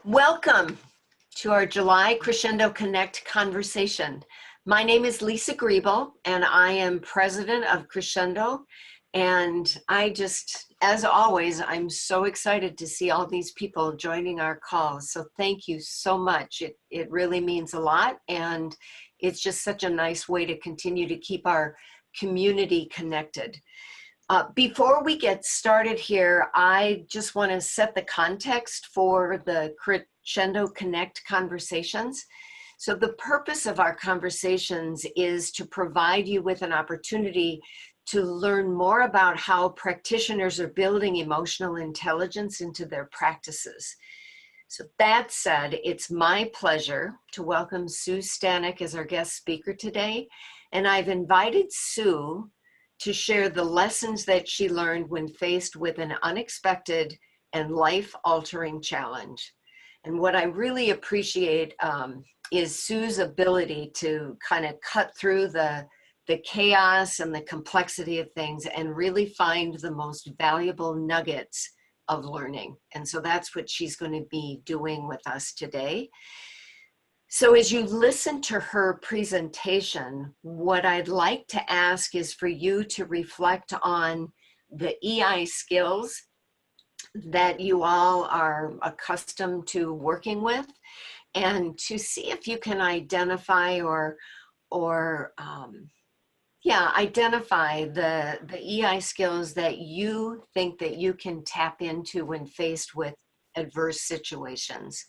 Welcome to our July Crescendo Connect Conversation. My name is Lisa Griebel, and I am president of Crescendo. And as always, I'm so excited to see all these people joining our calls. So thank you so much. It really means a lot. And it's just such a nice way to continue to keep our community connected. Before we get started here, I just want to set the context for the Crescendo Connect Conversations. So the purpose of our conversations is to provide you with an opportunity to learn more about how practitioners are building emotional intelligence into their practices. So that said, it's my pleasure to welcome Sue Stanek as our guest speaker today. And I've invited Sue to share the lessons that she learned when faced with an unexpected and life-altering challenge. And what I really appreciate is Sue's ability to kind of cut through the chaos and the complexity of things and really find the most valuable nuggets of learning. And so that's what she's going to be doing with us today. So as you listen to her presentation, what I'd like to ask is for you to reflect on the EI skills that you all are accustomed to working with, and to see if you can identify identify the EI skills that you think that you can tap into when faced with adverse situations.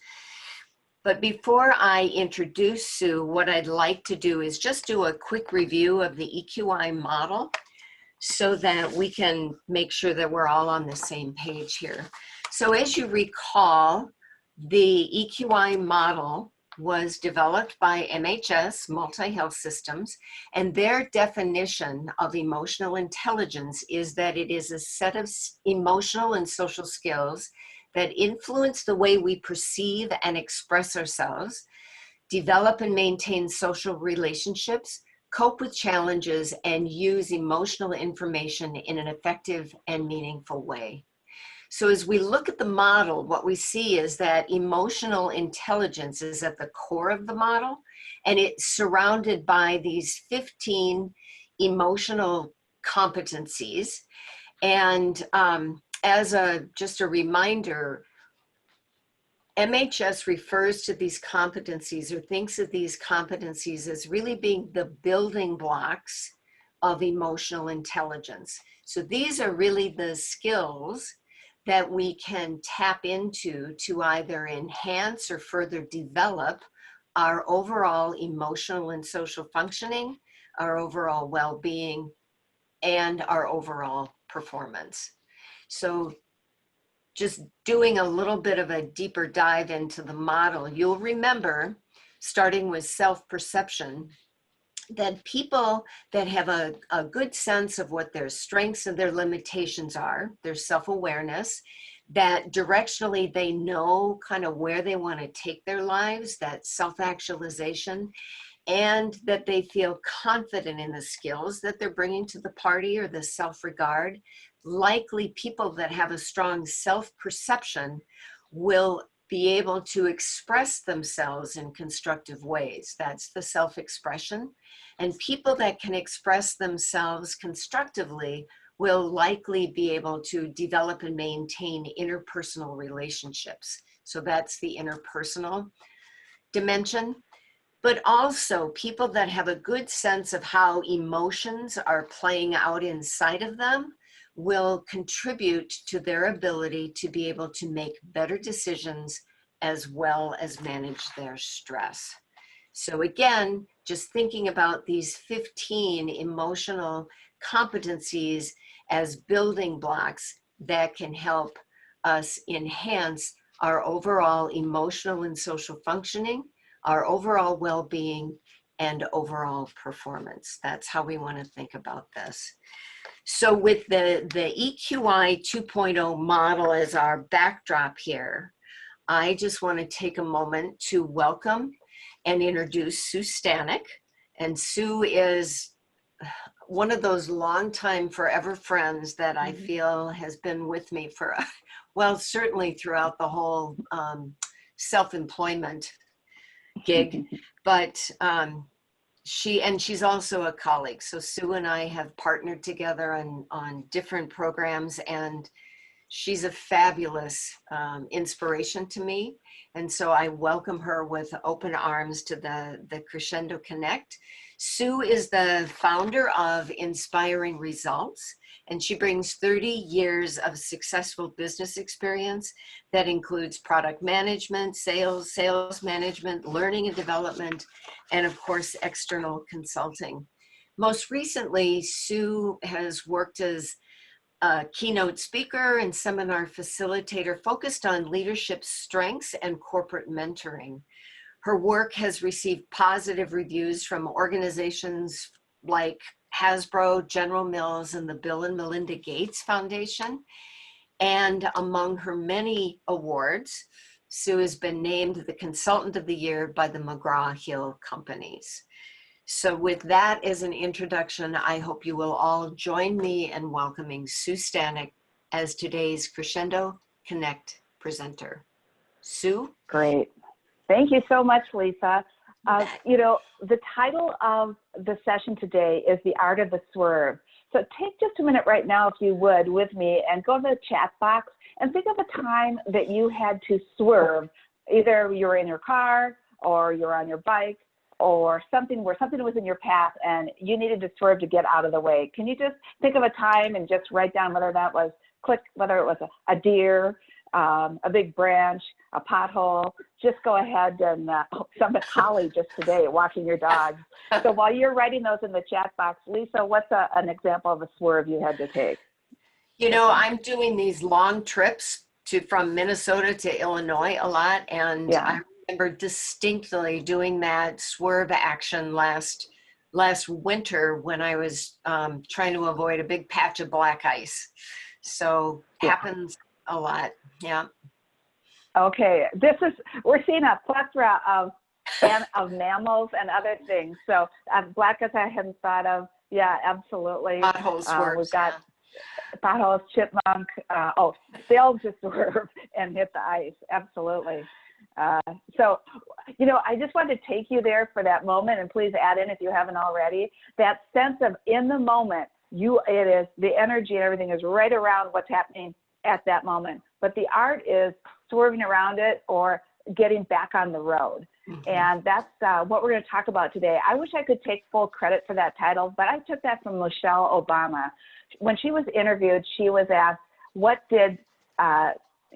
But before I introduce Sue, what I'd like to do is just do a quick review of the EQI model so that we can make sure that we're all on the same page here. So as you recall, the EQI model was developed by MHS, Multi-Health Systems, and their definition of emotional intelligence is that it is a set of emotional and social skills that influence the way we perceive and express ourselves, develop and maintain social relationships, cope with challenges, and use emotional information in an effective and meaningful way. So as we look at the model, what we see is that emotional intelligence is at the core of the model, and it's surrounded by these 15 emotional competencies. And as just a reminder, MHS refers to these competencies or thinks of these competencies as really being the building blocks of emotional intelligence. So these are really the skills that we can tap into to either enhance or further develop our overall emotional and social functioning, our overall well-being, and our overall performance. So just doing a little bit of a deeper dive into the model, you'll remember, starting with self-perception, that people that have a good sense of what their strengths and their limitations are, their self-awareness, that directionally they know kind of where they want to take their lives, that self-actualization, and that they feel confident in the skills that they're bringing to the party or the self-regard. Likely people that have a strong self-perception will be able to express themselves in constructive ways. That's the self-expression. And people that can express themselves constructively will likely be able to develop and maintain interpersonal relationships. So that's the interpersonal dimension. But also people that have a good sense of how emotions are playing out inside of them will contribute to their ability to be able to make better decisions as well as manage their stress. So again, just thinking about these 15 emotional competencies as building blocks that can help us enhance our overall emotional and social functioning, our overall well-being, and overall performance. That's how we want to think about this. So with the EQI 2.0 model as our backdrop here, I just want to take a moment to welcome and introduce Sue Stanek. And Sue is one of those longtime forever friends that I feel has been with me for, well, certainly throughout the whole self-employment gig, but she's also a colleague. So Sue and I have partnered together on different programs, and she's a fabulous inspiration to me. And so I welcome her with open arms to the Crescendo Connect. Sue is the founder of Inspiring Results, and she brings 30 years of successful business experience that includes product management, sales management, learning and development, and of course, external consulting. Most recently, Sue has worked as a keynote speaker and seminar facilitator focused on leadership strengths and corporate mentoring. Her work has received positive reviews from organizations like Hasbro, General Mills, and the Bill and Melinda Gates Foundation. And among her many awards, Sue has been named the Consultant of the Year by the McGraw Hill Companies. So with that as an introduction, I hope you will all join me in welcoming Sue Stanek as today's Crescendo Connect presenter. Sue? Great. Thank you so much, Lisa. You know, the title of the session today is The Art of the Swerve. So take just a minute right now, if you would, with me and go to the chat box and think of a time that you had to swerve. Either you were in your car or you're on your bike, or something where something was in your path and you needed to swerve to get out of the way. Can you just think of a time and just write down whether that was whether it was a deer, a big branch, a pothole? Just go ahead and some holly just today, walking your dog. So while you're writing those in the chat box, Lisa, what's an example of a swerve you had to take? You know, I'm doing these long trips from Minnesota to Illinois a lot, and Yeah. I remember distinctly doing that swerve action last winter when I was trying to avoid a big patch of black ice. So happens a lot. Yeah. Okay, we're seeing a plethora of mammals and other things. So black ice I hadn't thought of. Yeah, absolutely. Pothole swerves. We've got potholes, chipmunk. They'll just swerve and hit the ice. Absolutely. So, you know, I just wanted to take you there for that moment, and please add in if you haven't already, that sense of in the moment, it is the energy and everything is right around what's happening at that moment. But the art is swerving around it or getting back on the road. Mm-hmm. And that's what we're going to talk about today. I wish I could take full credit for that title, but I took that from Michelle Obama. When she was interviewed, she was asked, what did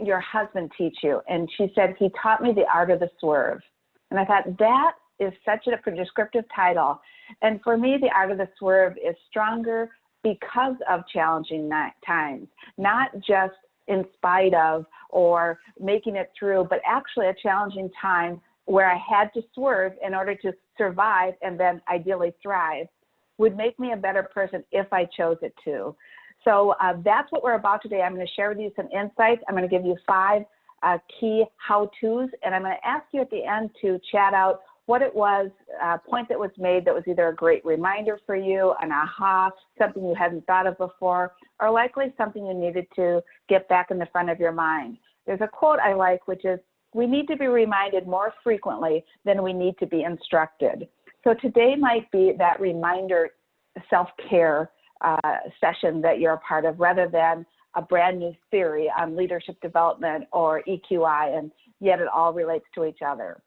your husband teach you? And she said, he taught me the art of the swerve. And I thought that is such a descriptive title. And for me, the art of the swerve is stronger because of challenging times, not just in spite of or making it through, but actually a challenging time where I had to swerve in order to survive and then ideally thrive would make me a better person if I chose it to. So that's what we're about today. I'm going to share with you some insights. I'm going to give you 5 key how-tos, and I'm going to ask you at the end to chat out what it was, a point that was made that was either a great reminder for you, an aha, something you hadn't thought of before, or likely something you needed to get back in the front of your mind. There's a quote I like, which is, we need to be reminded more frequently than we need to be instructed. So today might be that reminder self-care session that you're a part of, rather than a brand new theory on leadership development or EQI, and yet it all relates to each other.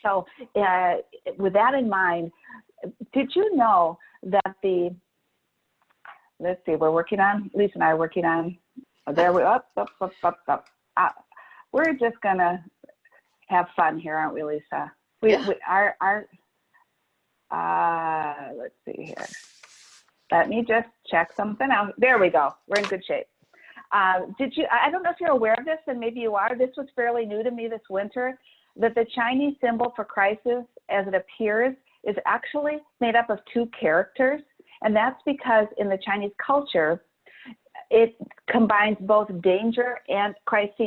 So with that in mind, did you know that let's see, Lisa and I are working on, there we up. We're just gonna have fun here, aren't we, Lisa? Let's see here. Let me just check something out. There we go. We're in good shape. I don't know if you're aware of this, and maybe you are. This was fairly new to me this winter, that the Chinese symbol for crisis, as it appears, is actually made up of 2 characters. And that's because in the Chinese culture, it combines both danger and crisis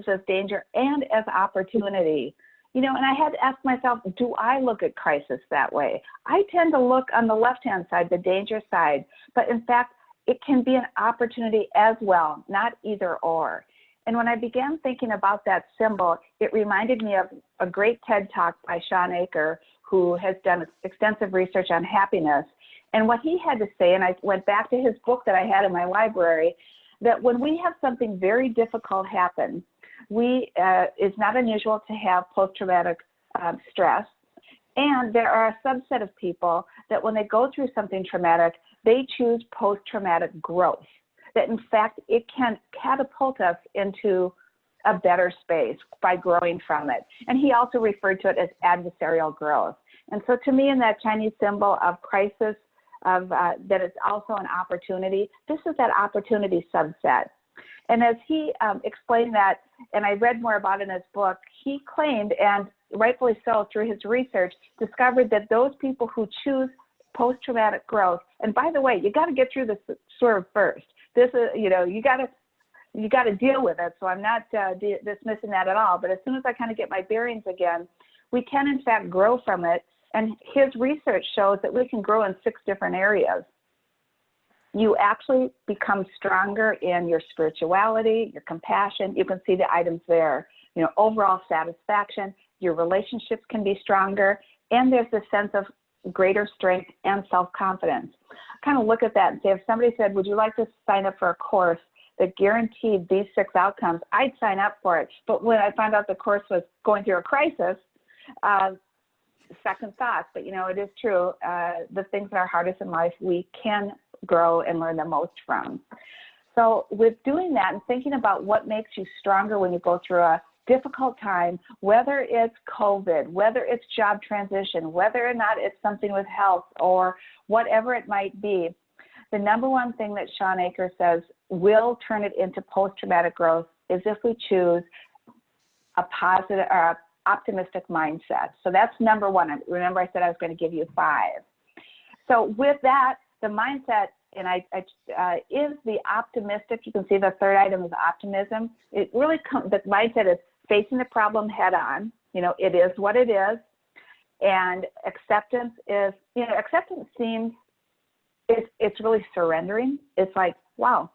as danger and as opportunity. You know, and I had to ask myself, do I look at crisis that way? I tend to look on the left-hand side, the danger side, but in fact, it can be an opportunity as well, not either or. And when I began thinking about that symbol, it reminded me of a great TED Talk by Shawn Achor, who has done extensive research on happiness. And what he had to say, and I went back to his book that I had in my library, that when we have something very difficult happen, it's not unusual to have post-traumatic stress. And there are a subset of people that when they go through something traumatic, they choose post-traumatic growth. That in fact, it can catapult us into a better space by growing from it. And he also referred to it as adversarial growth. And so to me, in that Chinese symbol of crisis, that it's also an opportunity, this is that opportunity subset. And as he explained that, and I read more about it in his book, he claimed, and rightfully so through his research, discovered that those people who choose post-traumatic growth, and by the way, you got to get through the Swerve first. This is, you got to deal with it. So I'm not dismissing that at all. But as soon as I kind of get my bearings again, we can in fact grow from it. And his research shows that we can grow in 6 different areas. You actually become stronger in your spirituality, your compassion. You can see the items there. Overall satisfaction. Your relationships can be stronger, and there's this sense of greater strength and self-confidence. Kind of look at that and say, if somebody said, would you like to sign up for a course that guaranteed these 6 outcomes, I'd sign up for it. But when I found out the course was going through a crisis, second thoughts, but it is true. The things that are hardest in life, we can grow and learn the most from. So with doing that and thinking about what makes you stronger when you go through a difficult time, whether it's COVID, whether it's job transition, whether or not it's something with health or whatever it might be, the number one thing that Shawn Achor says will turn it into post-traumatic growth is if we choose a positive or optimistic mindset. So that's number one. Remember I said I was going to give you 5. So with that, the mindset is the optimistic. You can see the third item is optimism. It really the mindset is facing the problem head on. It is what it is. And acceptance is, acceptance seems, it's really surrendering. It's like, wow,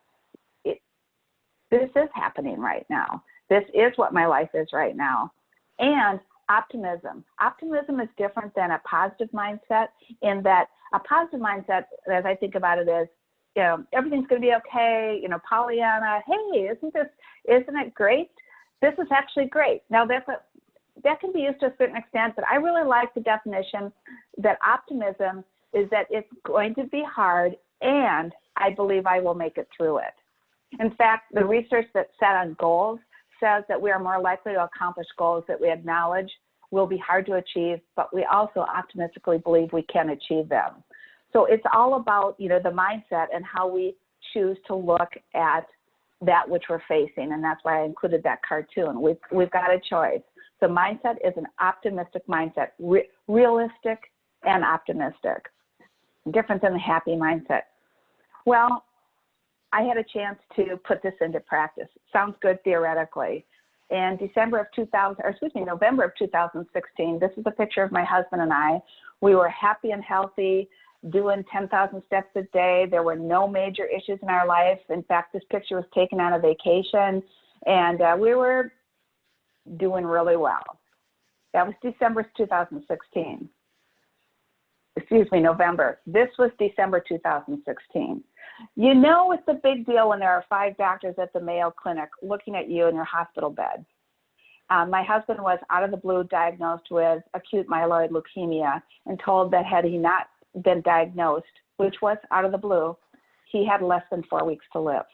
this is happening right now. This is what my life is right now. And optimism. Optimism is different than a positive mindset in that a positive mindset, as I think about it, is, everything's going to be okay. Pollyanna, hey, isn't it great? This is actually great. Now that can be used to a certain extent, but I really like the definition that optimism is that it's going to be hard and I believe I will make it through it. In fact, the research that's set on goals says that we are more likely to accomplish goals that we acknowledge will be hard to achieve, but we also optimistically believe we can achieve them. So it's all about, the mindset and how we choose to look at that which we're facing, and that's why I included that cartoon. We've got a choice. So mindset is an optimistic mindset, realistic and optimistic, different than the happy mindset. Well, I had a chance to put this into practice. Sounds good theoretically. In November of 2016, this is a picture of my husband and I. We were happy and healthy, doing 10,000 steps a day. There were no major issues in our life. In fact, this picture was taken on a vacation, and we were doing really well. That was December 2016. November. This was December 2016. It's a big deal when there are 5 doctors at the Mayo Clinic looking at you in your hospital bed. My husband was out of the blue diagnosed with acute myeloid leukemia and told that had he not been diagnosed, which was out of the blue, he had less than 4 weeks to live.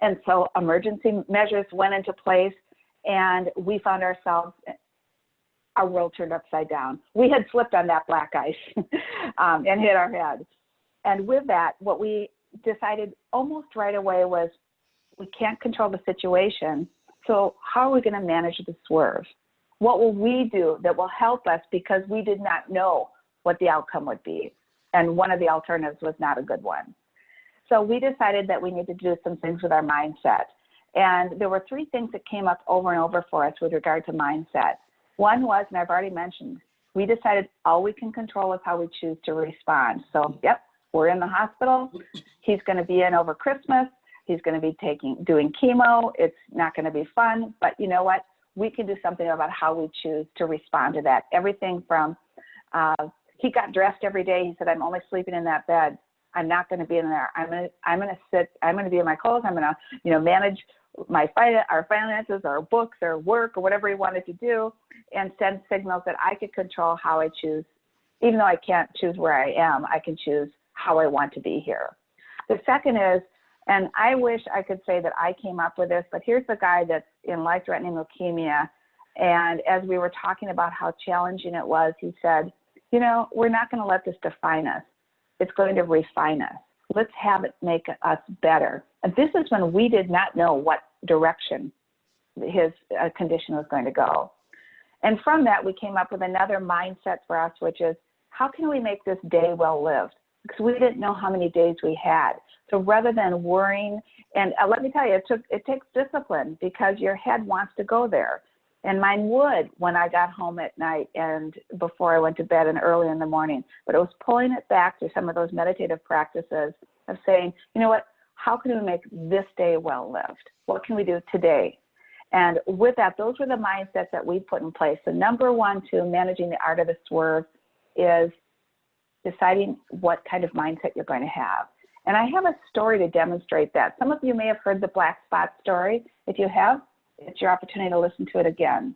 And so emergency measures went into place, and we found ourselves, our world turned upside down. We had slipped on that black ice and hit our head. And with that, what we decided almost right away was we can't control the situation, so how are we going to manage the Swerve? What will we do that will help us, because we did not know what the outcome would be, and one of the alternatives was not a good one. So we decided that we needed to do some things with our mindset. And there were 3 things that came up over and over for us with regard to mindset. One was, and I've already mentioned, we decided all we can control is how we choose to respond. So, yep, we're in the hospital. He's going to be in over Christmas. He's going to be doing chemo. It's not going to be fun, but you know what? We can do something about how we choose to respond to that. Everything from, he got dressed every day. He said, I'm only sleeping in that bed. I'm not going to be in there. I'm going to be in my clothes. I'm going to, manage our finances, our books, our work, or whatever he wanted to do, and send signals that I could control how I choose. Even though I can't choose where I am, I can choose how I want to be here. The second is, and I wish I could say that I came up with this, but here's the guy that's in life-threatening leukemia. And as we were talking about how challenging it was, he said, we're not going to let this define us. It's going to refine us. Let's have it make us better. And this is when we did not know what direction his condition was going to go. And from that, we came up with another mindset for us, which is, how can we make this day well lived? Because we didn't know how many days we had. So rather than worrying, and let me tell you, it takes discipline, because your head wants to go there. And mine would when I got home at night and before I went to bed and early in the morning. But it was pulling it back to some of those meditative practices of saying, you know what, how can we make this day well lived? What can we do today? And with that, those were the mindsets that we put in place. So number one to managing the art of the swerve is deciding what kind of mindset you're going to have. And I have a story to demonstrate that. Some of you may have heard the black spot story. If you have, it's your opportunity to listen to it again.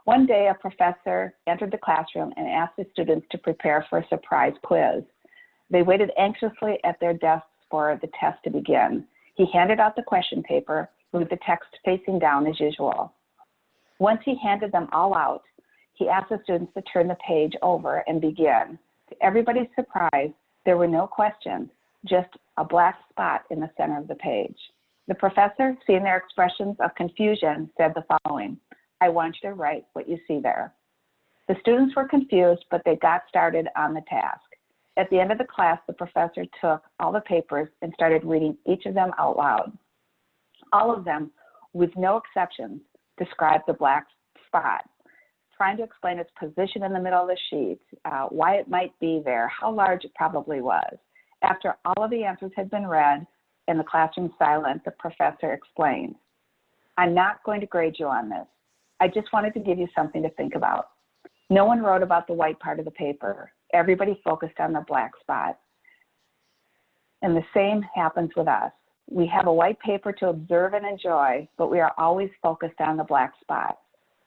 One day, a professor entered the classroom and asked the students to prepare for a surprise quiz. They waited anxiously at their desks for the test to begin. He handed out the question paper with the text facing down as usual. Once he handed them all out, he asked the students to turn the page over and begin. To everybody's surprise, there were no questions, just a black spot in the center of the page. The professor, seeing their expressions of confusion, said the following: I want you to write what you see there. The students were confused, but they got started on the task. At the end of the class, the professor took all the papers and started reading each of them out loud. All of them, with no exceptions, described the black spot, trying to explain its position in the middle of the sheet, why it might be there, how large it probably was. After all of the answers had been read and the classroom silent, the professor explained, I'm not going to grade you on this. I just wanted to give you something to think about. No one wrote about the white part of the paper. Everybody focused on the black spot. And the same happens with us. We have a white paper to observe and enjoy, but we are always focused on the black spot.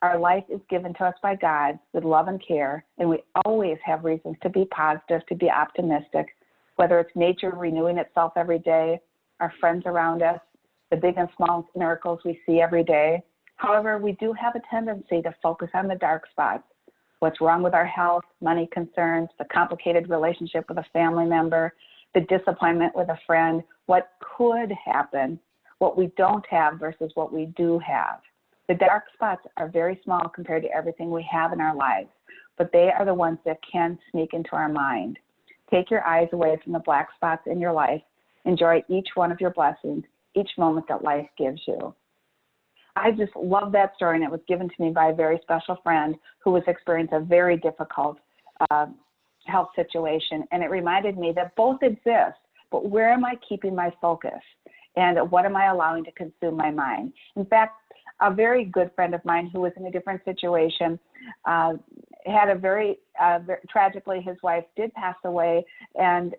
Our life is given to us by God with love and care, and we always have reasons to be positive, to be optimistic, whether it's nature renewing itself every day, our friends around us, the big and small miracles we see every day. However, we do have a tendency to focus on the dark spots, what's wrong with our health, money concerns, the complicated relationship with a family member, the disappointment with a friend, what could happen, what we don't have versus what we do have. The dark spots are very small compared to everything we have in our lives, but they are the ones that can sneak into our mind. Take your eyes away from the black spots in your life. Enjoy each one of your blessings, each moment that life gives you. I just love that story, and it was given to me by a very special friend who was experiencing a very difficult health situation. And it reminded me that both exist, but where am I keeping my focus? And what am I allowing to consume my mind? In fact, a very good friend of mine who was in a different situation had a very tragically, his wife did pass away, and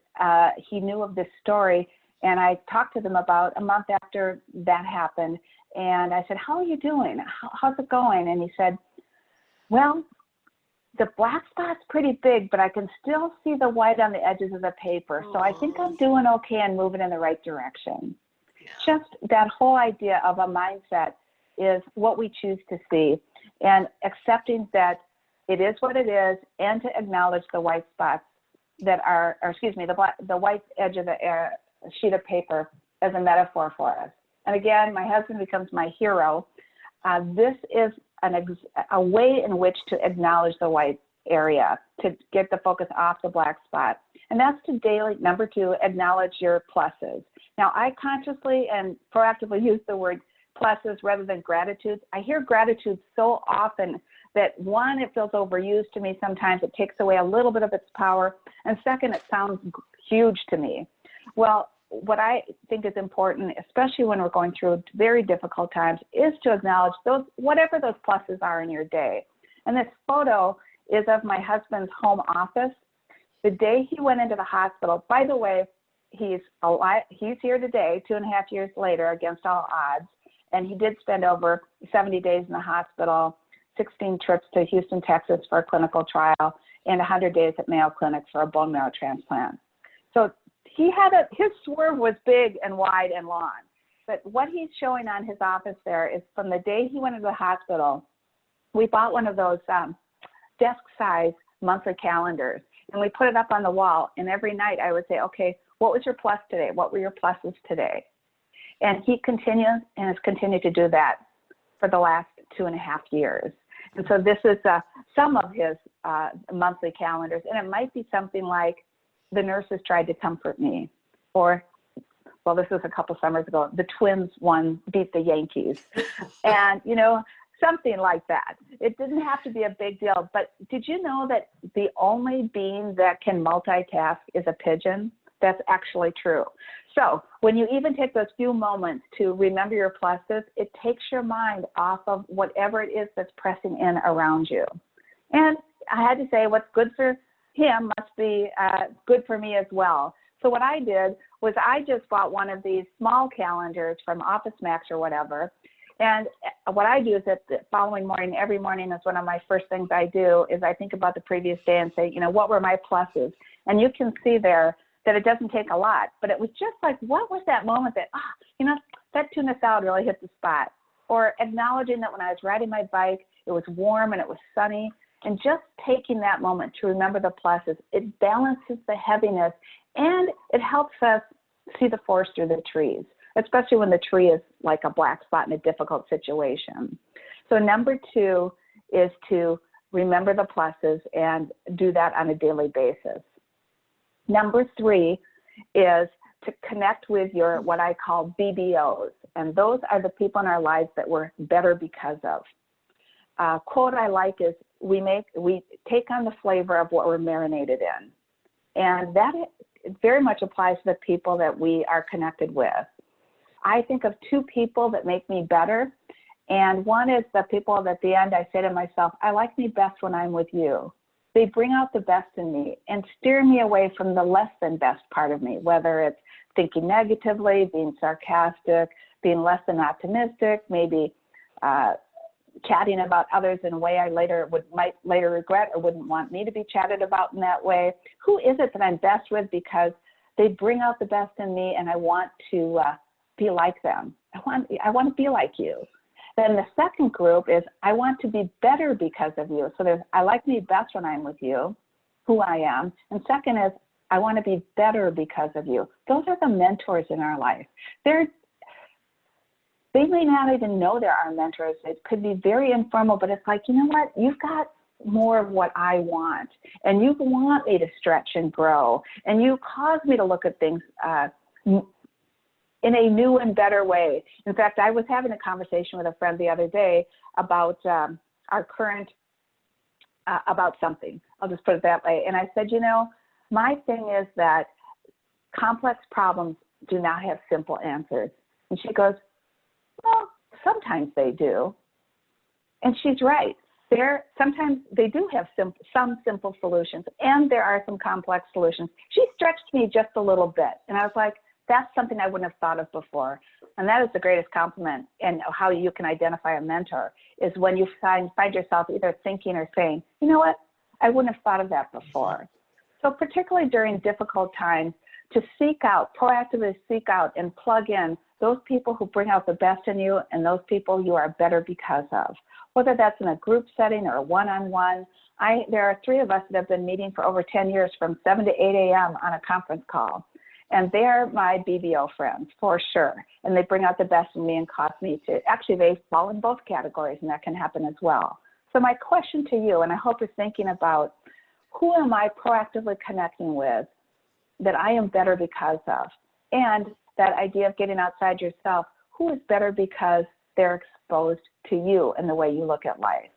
he knew of this story. And I talked to them about a month after that happened. And I said, how are you doing? How's it going? And he said, well, the black spot's pretty big, but I can still see the white on the edges of the paper. So I think I'm doing okay and moving in the right direction. Just that whole idea of a mindset is what we choose to see, and accepting that it is what it is, and to acknowledge the white spots that are, or excuse me, the white edge of the sheet of paper as a metaphor for us. And again, my husband becomes my hero. This is a way in which to acknowledge the white area, to get the focus off the black spot. And that's to daily, number 2, acknowledge your pluses. Now, I consciously and proactively use the word pluses rather than gratitude. I hear gratitude so often that, one, it feels overused to me sometimes. It takes away a little bit of its power. And second, it sounds huge to me. Well, what I think is important, especially when we're going through very difficult times, is to acknowledge those, whatever those pluses are in your day. And this photo is of my husband's home office. The day he went into the hospital, by the way, he's alive, he's here today, 2.5 years later, against all odds. And he did spend over 70 days in the hospital, 16 trips to Houston, Texas for a clinical trial, and 100 days at Mayo Clinic for a bone marrow transplant. So he had his swerve was big and wide and long. But what he's showing on his office there is from the day he went into the hospital, we bought one of those desk-size monthly calendars, and we put it up on the wall. And every night I would say, okay, what was your plus today? What were your pluses today? And he continues and has continued to do that for the last 2.5 years. And so this is some of his monthly calendars. And it might be something like, the nurses tried to comfort me, or, well, this was a couple summers ago, the Twins beat the Yankees. And, you know, something like that. It didn't have to be a big deal. But did you know that the only being that can multitask is a pigeon? That's actually true. So when you even take those few moments to remember your pluses, it takes your mind off of whatever it is that's pressing in around you. And I had to say, what's good for him must be good for me as well. So what I did was I just bought one of these small calendars from Office Max or whatever. And what I do is that the following morning, every morning is one of my first things I do is I think about the previous day and say, you know, what were my pluses? And you can see there that it doesn't take a lot, but it was just like, what was that moment that, you know, that tuna salad really hit the spot? Or acknowledging that when I was riding my bike, it was warm and it was sunny. And just taking that moment to remember the pluses, it balances the heaviness and it helps us see the forest through the trees, especially when the tree is like a black spot in a difficult situation. So number 2 is to remember the pluses and do that on a daily basis. Number 3 is to connect with your, what I call BBOs. And those are the people in our lives that we're better because of. Quote I like is, we take on the flavor of what we're marinated in. And that very much applies to the people that we are connected with. I think of 2 people that make me better. And one is the people that at the end I say to myself, I like me best when I'm with you. They bring out the best in me and steer me away from the less than best part of me, whether it's thinking negatively, being sarcastic, being less than optimistic, maybe chatting about others in a way I might later regret or wouldn't want me to be chatted about in that way. Who is it that I'm best with because they bring out the best in me and I want to be like them. I want to be like you. Then the second group is I want to be better because of you. So there's I like me best when I'm with you, who I am. And second is I want to be better because of you. Those are the mentors in our life. They may not even know there are mentors. It could be very informal, but it's like, you know what? You've got more of what I want. And you want me to stretch and grow. And you cause me to look at things in a new and better way. In fact, I was having a conversation with a friend the other day about our current, about something. I'll just put it that way. And I said, you know, my thing is that complex problems do not have simple answers. And she goes, well, sometimes they do. And she's right. Sometimes they do have some simple solutions, and there are some complex solutions. She stretched me just a little bit, and I was like, that's something I wouldn't have thought of before. And that is the greatest compliment, and how you can identify a mentor is when you find yourself either thinking or saying, you know what, I wouldn't have thought of that before. So particularly during difficult times, to seek out, proactively seek out and plug in those people who bring out the best in you and those people you are better because of. Whether that's in a group setting or a one-on-one. There are 3 of us that have been meeting for over 10 years from 7 to 8 a.m. on a conference call. And they're my BBO friends for sure. And they bring out the best in me and cause me to, actually they fall in both categories, and that can happen as well. So my question to you, and I hope you're thinking about, who am I proactively connecting with that I am better because of? And that idea of getting outside yourself, who is better because they're exposed to you and the way you look at life?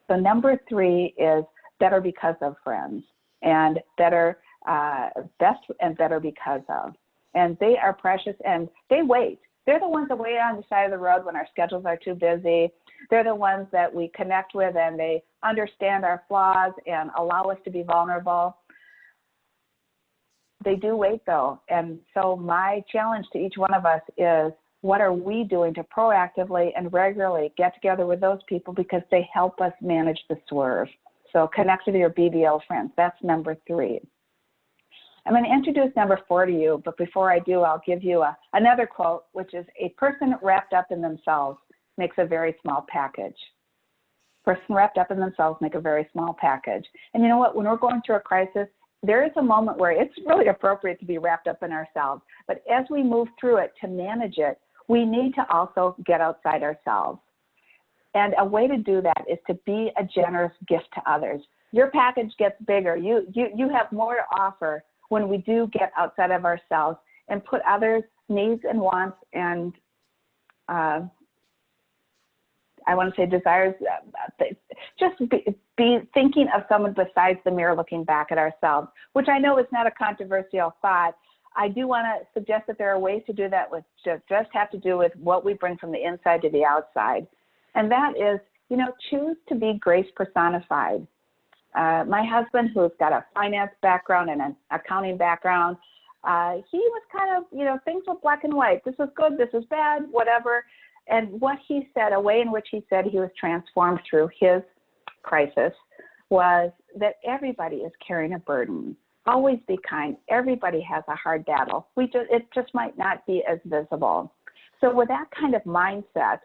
So number 3 is better because of friends, and best and better because of. and they are precious, and they wait. They're the ones that wait on the side of the road when our schedules are too busy. They're the ones that we connect with, and they understand our flaws and allow us to be vulnerable. They do wait, though. And so my challenge to each one of us is, what are we doing to proactively and regularly get together with those people, because they help us manage the swerve. So connect with your BBL friends. That's number 3. I'm going to introduce number 4 to you, but before I do, I'll give you another quote, which is, a person wrapped up in themselves makes a very small package. Person wrapped up in themselves make a very small package. And you know what? When we're going through a crisis, there is a moment where it's really appropriate to be wrapped up in ourselves. But as we move through it to manage it, we need to also get outside ourselves. And a way to do that is to be a generous gift to others. Your package gets bigger. You have more to offer when we do get outside of ourselves and put others' needs and wants and I want to say desires, just be thinking of someone besides the mirror, looking back at ourselves, which I know is not a controversial thought. I do want to suggest that there are ways to do that, with just have to do with what we bring from the inside to the outside. And that is, you know, choose to be grace personified. My husband, who's got a finance background and an accounting background, he was kind of, you know, things were black and white. This was good, this was bad, whatever. And what he said, a way in which he said he was transformed through his crisis, was that everybody is carrying a burden. Always be kind. Everybody has a hard battle. It just might not be as visible. So with that kind of mindset,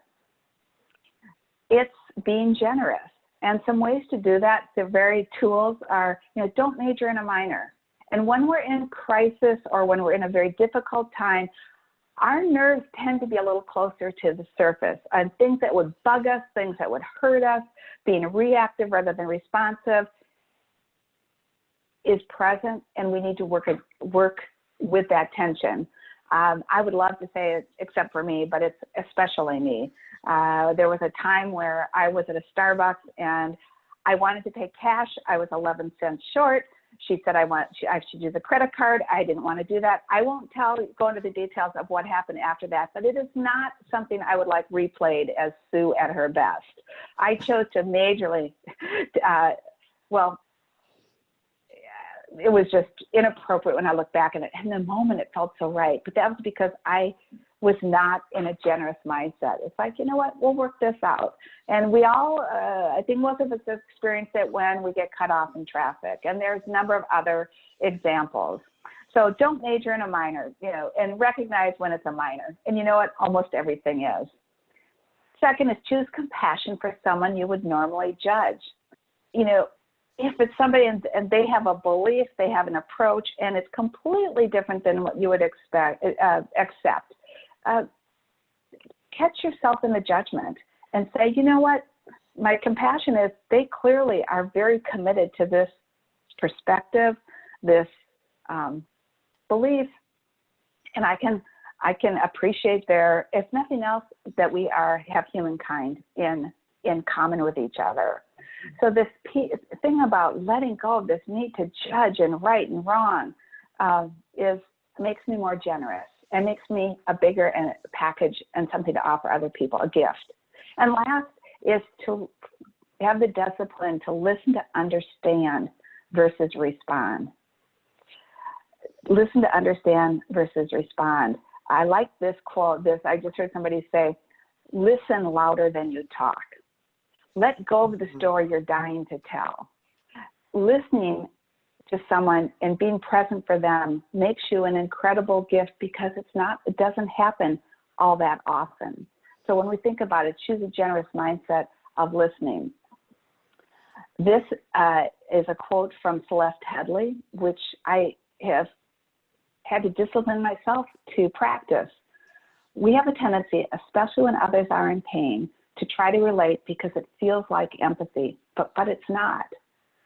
it's being generous. And some ways to do that, the very tools are, you know, don't major in a minor. And when we're in crisis or when we're in a very difficult time, our nerves tend to be a little closer to the surface, and things that would bug us, things that would hurt us, being reactive rather than responsive is present, and we need to work with that tension. I would love to say it, except for me, but it's especially me. There was a time where I was at a Starbucks and I wanted to pay cash. I was 11 cents short. She said I should use a credit card. I didn't want to do that. I won't go into the details of what happened after that, but it is not something I would like replayed as Sue at her best. I chose to majorly, it was just inappropriate when I look back at it. In the moment, it felt so right, but that was because I was not in a generous mindset. It's like, you know what, we'll work this out. And we all, I think most of us have experienced it when we get cut off in traffic. And there's a number of other examples. So don't major in a minor, you know, and recognize when it's a minor. And you know what, almost everything is. Second is choose compassion for someone you would normally judge. You know, if it's somebody and they have a belief, they have an approach, and it's completely different than what you would accept, catch yourself in the judgment and say, you know what, my compassion is they clearly are very committed to this perspective, this belief, and I can appreciate their, if nothing else, that we have humankind in common with each other. So this thing about letting go of this need to judge and right and wrong makes me more generous and makes me a bigger package and something to offer other people, a gift. And last is to have the discipline to listen to understand versus respond. Listen to understand versus respond. I like this quote. I just heard somebody say, listen louder than you talk. Let go of the story you're dying to tell. Listening to someone and being present for them makes you an incredible gift, because it doesn't happen all that often. So when we think about it, choose a generous mindset of listening. This is a quote from Celeste Headley, which I have had to discipline myself to practice. We have a tendency, especially when others are in pain, to try to relate because it feels like empathy, but it's not.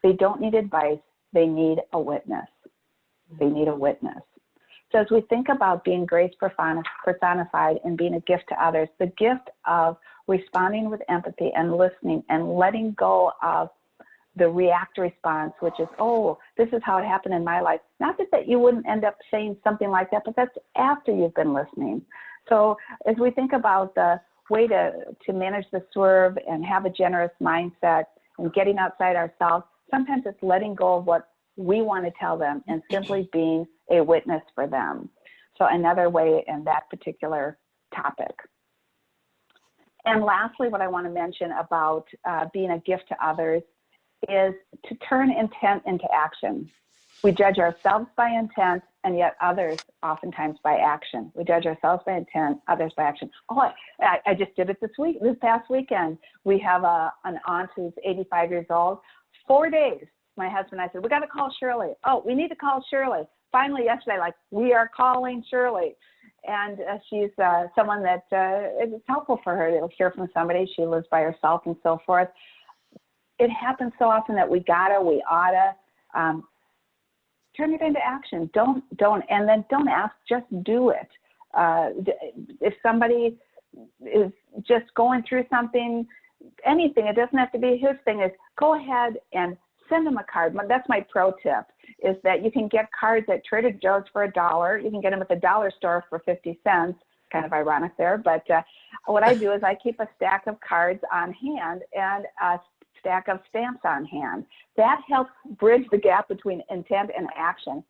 They don't need advice. They need a witness. They need a witness. So as we think about being grace personified and being a gift to others, the gift of responding with empathy and listening and letting go of the react response, which is, oh, this is how it happened in my life. Not that you wouldn't end up saying something like that, but that's after you've been listening. So as we think about the way to manage the swerve and have a generous mindset and getting outside ourselves, sometimes it's letting go of what we want to tell them and simply being a witness for them. So another way in that particular topic. And lastly, what I want to mention about being a gift to others is to turn intent into action. We judge ourselves by intent, and yet others oftentimes by action. We judge ourselves by intent, others by action. Oh, I just did it this past weekend. We have an aunt who's 85 years old. 4 days, my husband and I said, we got to call Shirley. Oh, we need to call Shirley. Finally, yesterday, like, we are calling Shirley. And she's someone that it's helpful for her to hear from somebody. She lives by herself and so forth. It happens so often that we oughta, turn it into action. Don't, and then don't ask, just do it. If somebody is just going through something, anything, it doesn't have to be his thing, is go ahead and send them a card. That's my pro tip, is that you can get cards at Trader Joe's for $1. You can get them at the dollar store for 50 cents. Kind of ironic there, but what I do is I keep a stack of cards on hand and a stack of stamps on hand. That helps bridge the gap between intent and action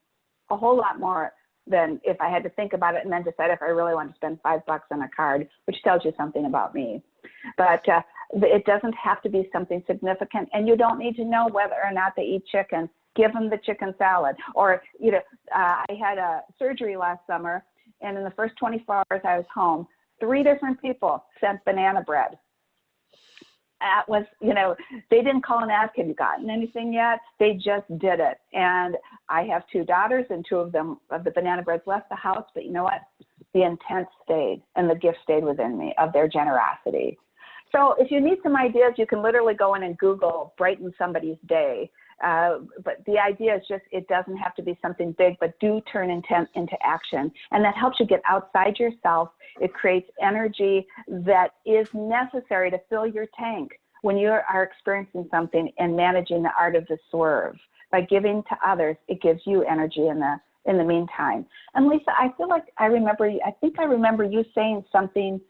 a whole lot more than if I had to think about it and then decide if I really want to spend $5 on a card, which tells you something about me. But it doesn't have to be something significant, and you don't need to know whether or not they eat chicken. Give them the chicken salad. Or, I had a surgery last summer, and in the first 24 hours I was home, 3 different people sent banana bread. That was, they didn't call and ask, have you gotten anything yet? They just did it. And I have 2 daughters, and 2 of them, of the banana breads, left the house. But you know what? The intent stayed, and the gift stayed within me of their generosity. So if you need some ideas, you can literally go in and Google brighten somebody's day. But the idea is just, it doesn't have to be something big, but do turn intent into action. And that helps you get outside yourself. It creates energy that is necessary to fill your tank when you are experiencing something and managing the art of the swerve. By giving to others, it gives you energy in the meantime. And Lisa, I feel like I think I remember you saying something,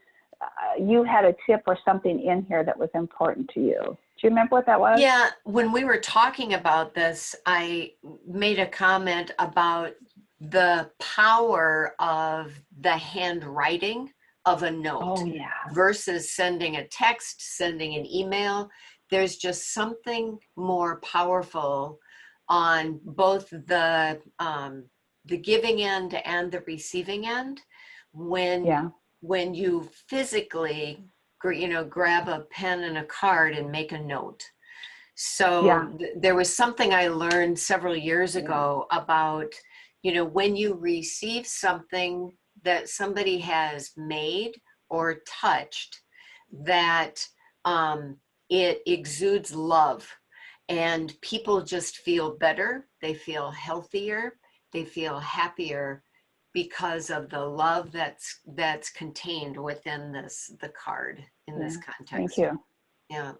you had a tip or something in here that was important to you. Do you remember what that was? Yeah, when we were talking about this, I made a comment about the power of the handwriting of a note versus sending a text, sending an email. There's just something more powerful on both the giving end and the receiving end when you physically grab a pen and a card and make a note. So there was something I learned several years ago about, when you receive something that somebody has made or touched, that it exudes love, and people just feel better. They feel healthier. They feel happier because of the love that's contained within the card in this context. Thank you. Yeah.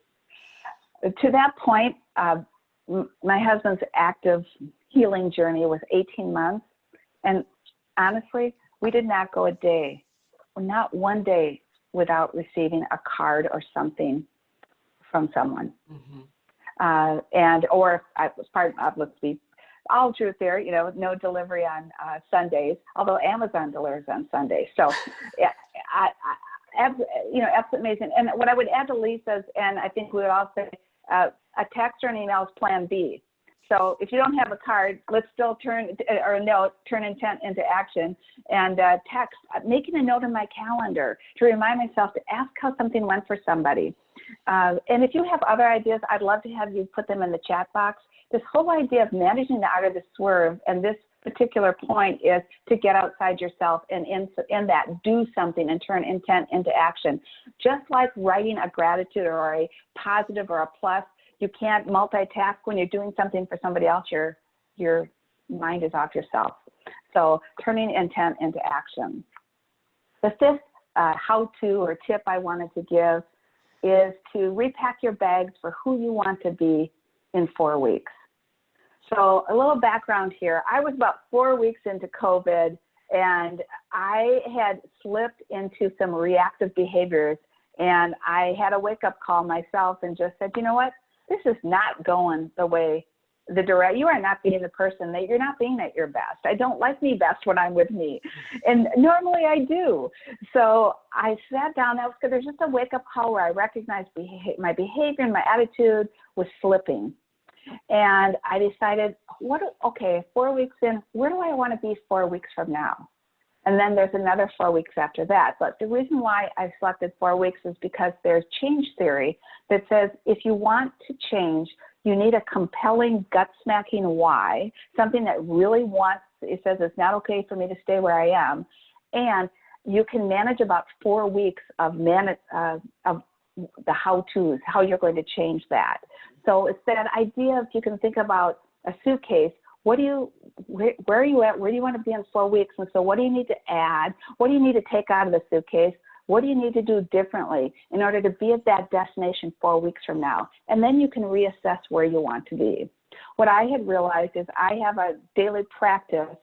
To that point, my husband's active healing journey was 18 months. And honestly, we did not go a day, not one day, without receiving a card or something from someone. Or I was part of, let's be all truth there, no delivery on Sundays, although Amazon delivers on Sundays. So, absolutely amazing. And what I would add to Lisa's, and I think we would all say, a text or an email is plan B. So if you don't have a card, let's still turn intent into action, and text, making a note in my calendar to remind myself to ask how something went for somebody. And if you have other ideas, I'd love to have you put them in the chat box. This whole idea of managing the art of the swerve, and this particular point is to get outside yourself and in that do something and turn intent into action. Just like writing a gratitude or a positive or a plus, you can't multitask when you're doing something for somebody else. Your mind is off yourself. So turning intent into action. The fifth how-to or tip I wanted to give is to repack your bags for who you want to be in 4 weeks. So a little background here. I was about 4 weeks into COVID, and I had slipped into some reactive behaviors, and I had a wake-up call myself and just said, you know what, this is not going the way, you are not being the person that you're not being at your best. I don't like me best when I'm with me. And normally I do. So I sat down, there's just a wake-up call where I recognized my behavior and my attitude was slipping. And I decided, 4 weeks in, where do I want to be 4 weeks from now? And then there's another 4 weeks after that. But the reason why I selected 4 weeks is because there's change theory that says if you want to change, you need a compelling, gut-smacking why, something that really it says it's not okay for me to stay where I am. And you can manage about 4 weeks of the how-tos, how you're going to change that. So it's that idea of, you can think about a suitcase. Where are you at? Where do you want to be in 4 weeks? And so what do you need to add? What do you need to take out of the suitcase? What do you need to do differently in order to be at that destination 4 weeks from now? And then you can reassess where you want to be. What I had realized is I have a daily practice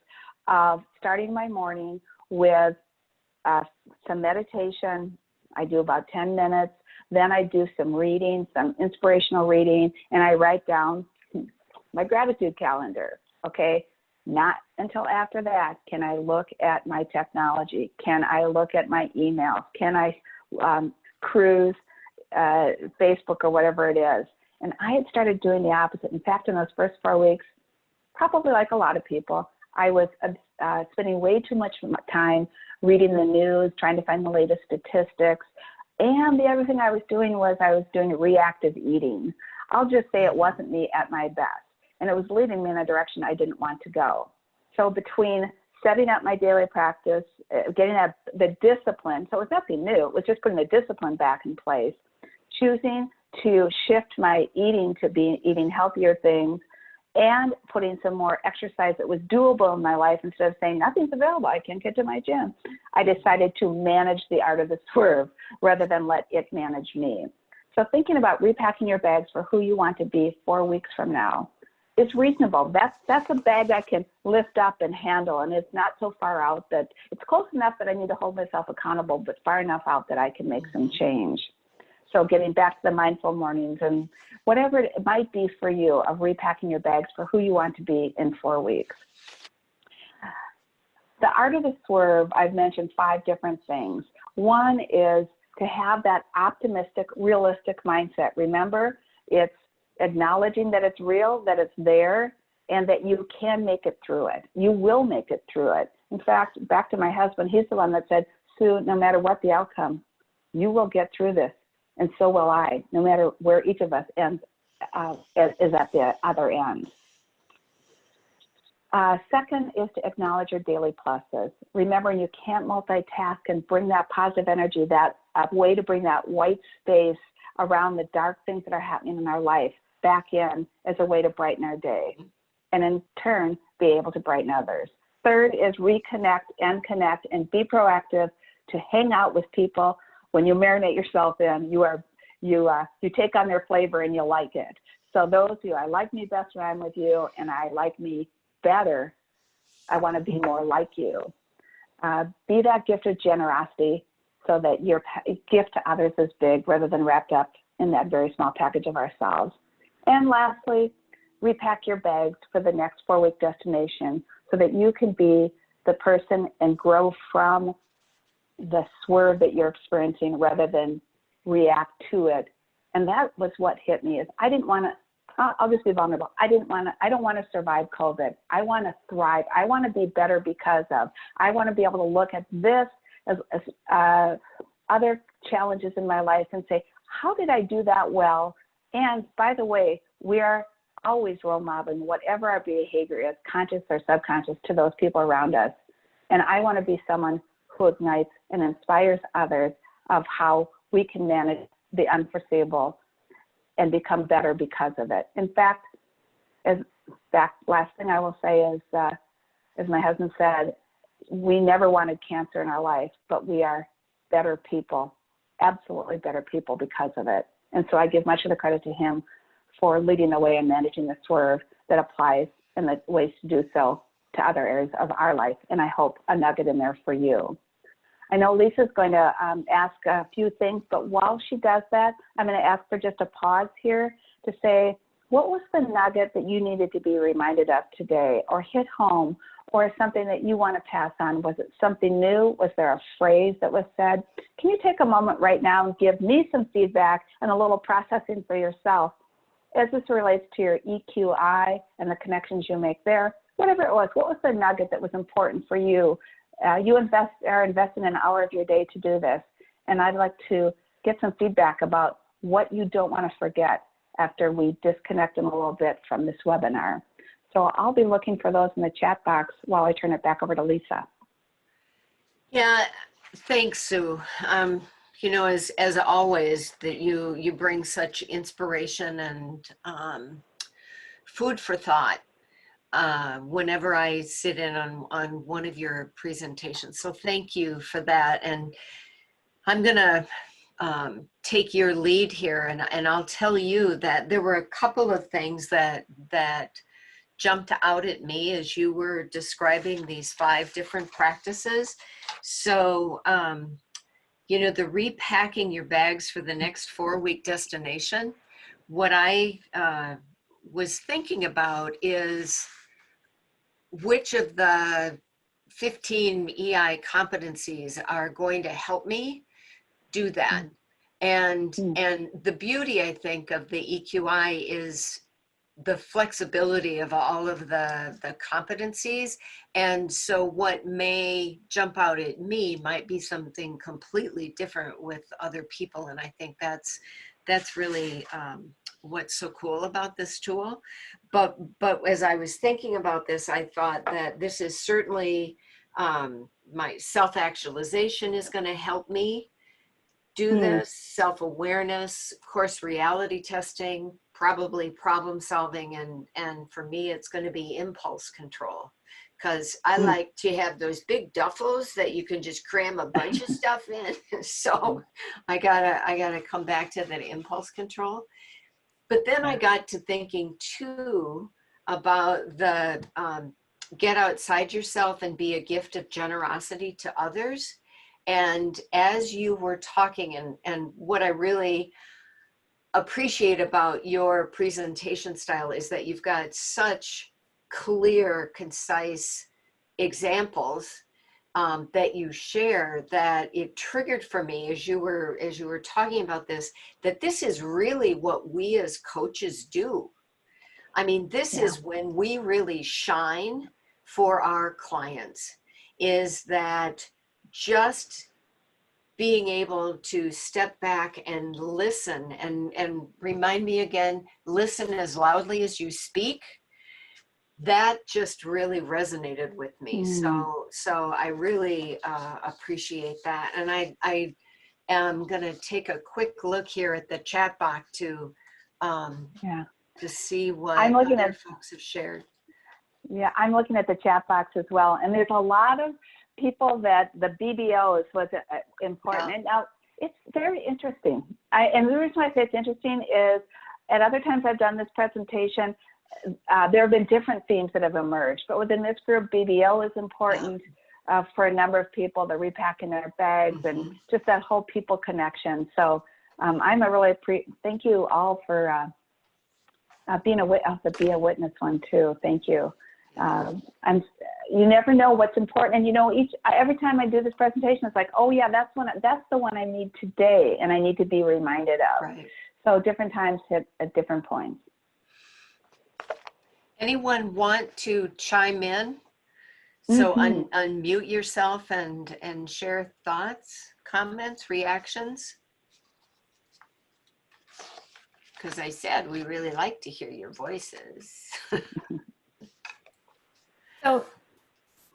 of starting my morning with some meditation. I do about 10 minutes. Then I do some reading, some inspirational reading, and I write down my gratitude calendar, okay? Not until after that can I look at my technology. Can I look at my emails? Can I cruise Facebook or whatever it is? And I had started doing the opposite. In fact, in those first 4 weeks, probably like a lot of people, I was spending way too much time reading the news, trying to find the latest statistics. And the other thing I was doing reactive eating. I'll just say it wasn't me at my best. And it was leading me in a direction I didn't want to go. So between setting up my daily practice, getting the discipline, so it was nothing new, it was just putting the discipline back in place, choosing to shift my eating to be eating healthier things, and putting some more exercise that was doable in my life instead of saying, nothing's available, I can't get to my gym. I decided to manage the art of the swerve rather than let it manage me. So thinking about repacking your bags for who you want to be 4 weeks from now, it's reasonable. That's a bag I can lift up and handle, and it's not so far out that it's close enough that I need to hold myself accountable, but far enough out that I can make some change. So getting back to the mindful mornings and whatever it might be for you of repacking your bags for who you want to be in 4 weeks. The art of the swerve, I've mentioned 5 different things. One is to have that optimistic, realistic mindset. Remember, it's acknowledging that it's real, that it's there, and that you can make it through it. You will make it through it. In fact, back to my husband, he's the one that said, Sue, no matter what the outcome, you will get through this, and so will I, no matter where each of us is at the other end. Second is to acknowledge your daily pluses. Remember, you can't multitask and bring that positive energy, that way to bring that white space around the dark things that are happening in our life back in as a way to brighten our day, and in turn, be able to brighten others. Third is reconnect and connect and be proactive to hang out with people. When you marinate yourself in, you take on their flavor and you like it. So those of you, I like me best when I'm with you, and I like me better, I want to be more like you. Be that gift of generosity so that your gift to others is big rather than wrapped up in that very small package of ourselves. And lastly, repack your bags for the next 4-week destination so that you can be the person and grow from the swerve that you're experiencing rather than react to it. And that was what hit me, is I didn't want to, I'll just be vulnerable. I don't want to survive COVID. I want to thrive. I want to be better because of. I want to be able to look at this as other challenges in my life and say, how did I do that well? And by the way, we are always role modeling whatever our behavior is, conscious or subconscious, to those people around us. And I want to be someone who ignites and inspires others of how we can manage the unforeseeable and become better because of it. In fact, last thing I will say is, as my husband said, we never wanted cancer in our life, but we are better people, absolutely better people because of it. And so I give much of the credit to him for leading the way and managing the Swerve that applies in the ways to do so to other areas of our life. And I hope a nugget in there for you. I know Lisa's going to ask a few things, but while she does that, I'm going to ask for just a pause here to say, what was the nugget that you needed to be reminded of today, or hit home, or something that you want to pass on? Was it something new? Was there a phrase that was said? Can you take a moment right now and give me some feedback and a little processing for yourself as this relates to your EQI and the connections you make there? Whatever it was, what was the nugget that was important for you? You are investing an hour of your day to do this, and I'd like to get some feedback about what you don't want to forget after we disconnect in a little bit from this webinar. So I'll be looking for those in the chat box while I turn it back over to Lisa. Yeah, thanks, Sue. You know, as always, that you bring such inspiration and food for thought whenever I sit in on one of your presentations. So thank you for that. And I'm gonna take your lead here, and I'll tell you that there were a couple of things that jumped out at me as you were describing these 5 different practices. So, you know, the repacking your bags for the next 4-week destination, what I was thinking about is which of the 15 EI competencies are going to help me do that. And the beauty, I think, of the EQI is the flexibility of all of the competencies. And so what may jump out at me might be something completely different with other people. And I think that's really what's so cool about this tool. But as I was thinking about this, I thought that this is certainly my self-actualization is going to help me do this, self-awareness, of course, reality testing, probably problem solving, and for me, it's going to be impulse control, because I like to have those big duffels that you can just cram a bunch of stuff in. So I gotta come back to that impulse control. But then I got to thinking too about the get outside yourself and be a gift of generosity to others. And as you were talking, and what I really appreciate about your presentation style is that you've got such clear, concise examples that you share, that it triggered for me as you were talking about this, that this is really what we as coaches do. I mean, this is when we really shine for our clients, is that just being able to step back and listen, and remind me again, listen as loudly as you speak. That just really resonated with me. So I really appreciate that. And I am going to take a quick look here at the chat box to see what I'm looking other at folks have shared. Yeah, I'm looking at the chat box as well, and there's a lot of people that the BBOs was important. Yeah. And now it's very interesting. And the reason why I say it's interesting is at other times I've done this presentation, there have been different themes that have emerged, but within this group, BBO is important for a number of people. They're repacking their bags and just that whole people connection. So I'm a really thank you all for being be a witness one too. Thank you. You never know what's important, and you know, every time I do this presentation, it's like, oh yeah, that's the one I need today, and I need to be reminded of. Right. So different times hit at different points. Anyone want to chime in? So unmute yourself and share thoughts, comments, reactions. Because I said we really like to hear your voices. So,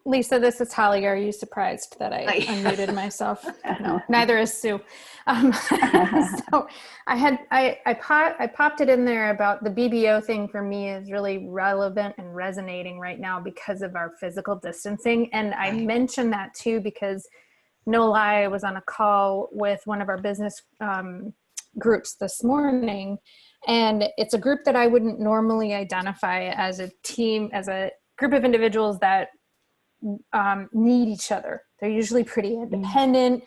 Lisa, this is Holly. Are you surprised that I unmuted myself? No, neither is Sue. So I popped it in there about the BBO thing. For me is really relevant and resonating right now because of our physical distancing. And I mentioned that too because, no lie, I was on a call with one of our business groups this morning, and it's a group that I wouldn't normally identify as a team, as a group of individuals that need each other. They're usually pretty independent.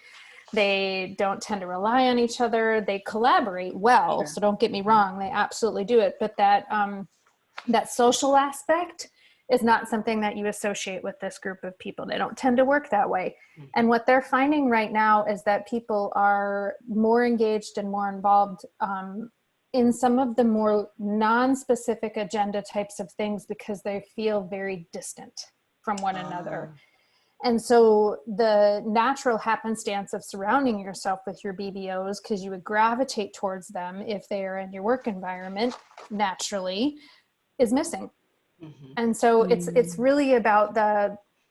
They don't tend to rely on each other. They collaborate well. Sure. So don't get me wrong, they absolutely do it. But that social aspect is not something that you associate with this group of people. They don't tend to work that way. And what they're finding right now is that people are more engaged and more involved in some of the more non-specific agenda types of things because they feel very distant from one another. And so the natural happenstance of surrounding yourself with your BBOs, because you would gravitate towards them if they are in your work environment naturally, is missing. And so it's really about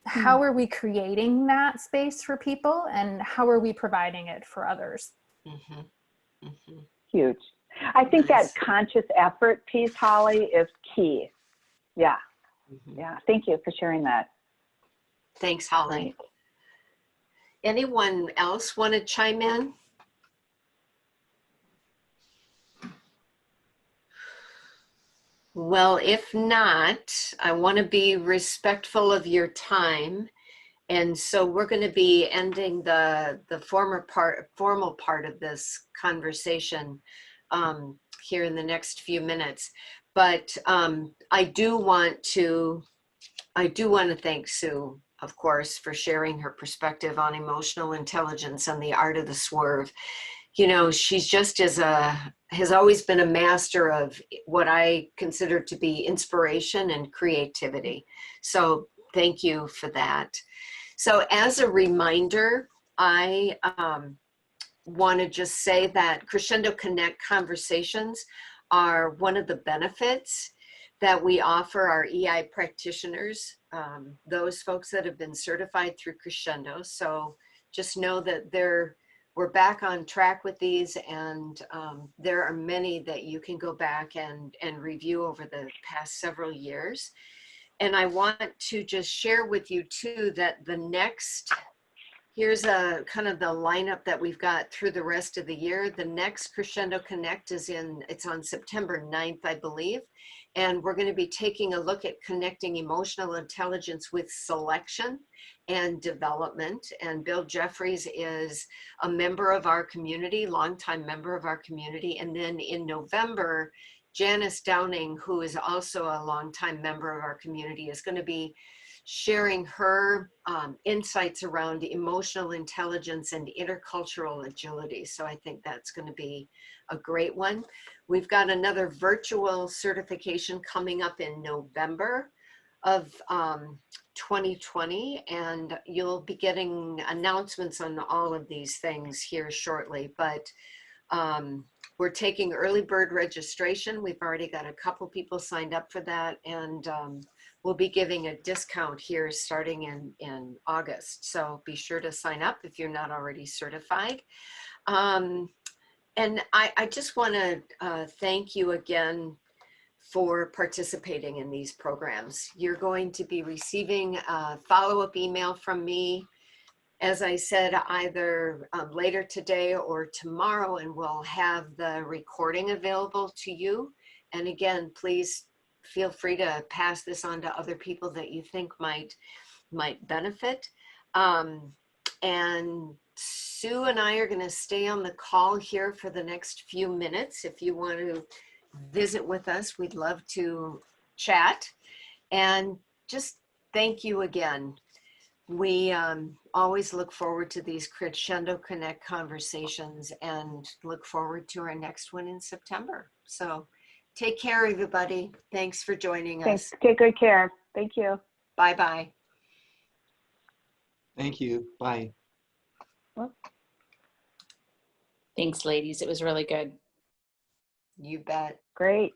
how are we creating that space for people and how are we providing it for others? Huge. I think that conscious effort piece, Holly, is key. Yeah. Yeah. Thank you for sharing that. Thanks, Holly. Right. Anyone else want to chime in? Well, if not, I want to be respectful of your time. And so we're going to be ending the formal part of this conversation here in the next few minutes. But I do want to thank Sue, of course, for sharing her perspective on emotional intelligence and the art of the swerve. You know, she's just has always been a master of what I consider to be inspiration and creativity. So thank you for that. So as a reminder, I want to just say that Crescendo Connect Conversations are one of the benefits that we offer our EI practitioners, those folks that have been certified through Crescendo. So just know that we're back on track with these, and there are many that you can go back and review over the past several years. And I want to just share with you too that here's a kind of the lineup that we've got through the rest of the year. The next Crescendo Connect it's on September 9th, I believe. And we're going to be taking a look at connecting emotional intelligence with selection and development. And Bill Jeffries is a member of our community, longtime member of our community. And then in November, Janice Downing, who is also a longtime member of our community, is going to be sharing her insights around emotional intelligence and intercultural agility. So I think that's going to be a great one. We've got another virtual certification coming up in November of 2020, and you'll be getting announcements on all of these things here shortly. But we're taking early bird registration. We've already got a couple people signed up for that, and we'll be giving a discount here starting in August. So be sure to sign up if you're not already certified. And I just want to thank you again for participating in these programs. You're going to be receiving a follow-up email from me, as I said, either later today or tomorrow, and we'll have the recording available to you. And again, please feel free to pass this on to other people that you think might benefit. And Sue and I are going to stay on the call here for the next few minutes. If you want to visit with us, we'd love to chat. And just thank you again. We always look forward to these Crescendo Connect conversations and look forward to our next one in September. So take care, everybody. Thanks for joining us. Take good care. Thank you. Bye-bye. Thank you. Bye. Thanks, ladies. It was really good. You bet. Great.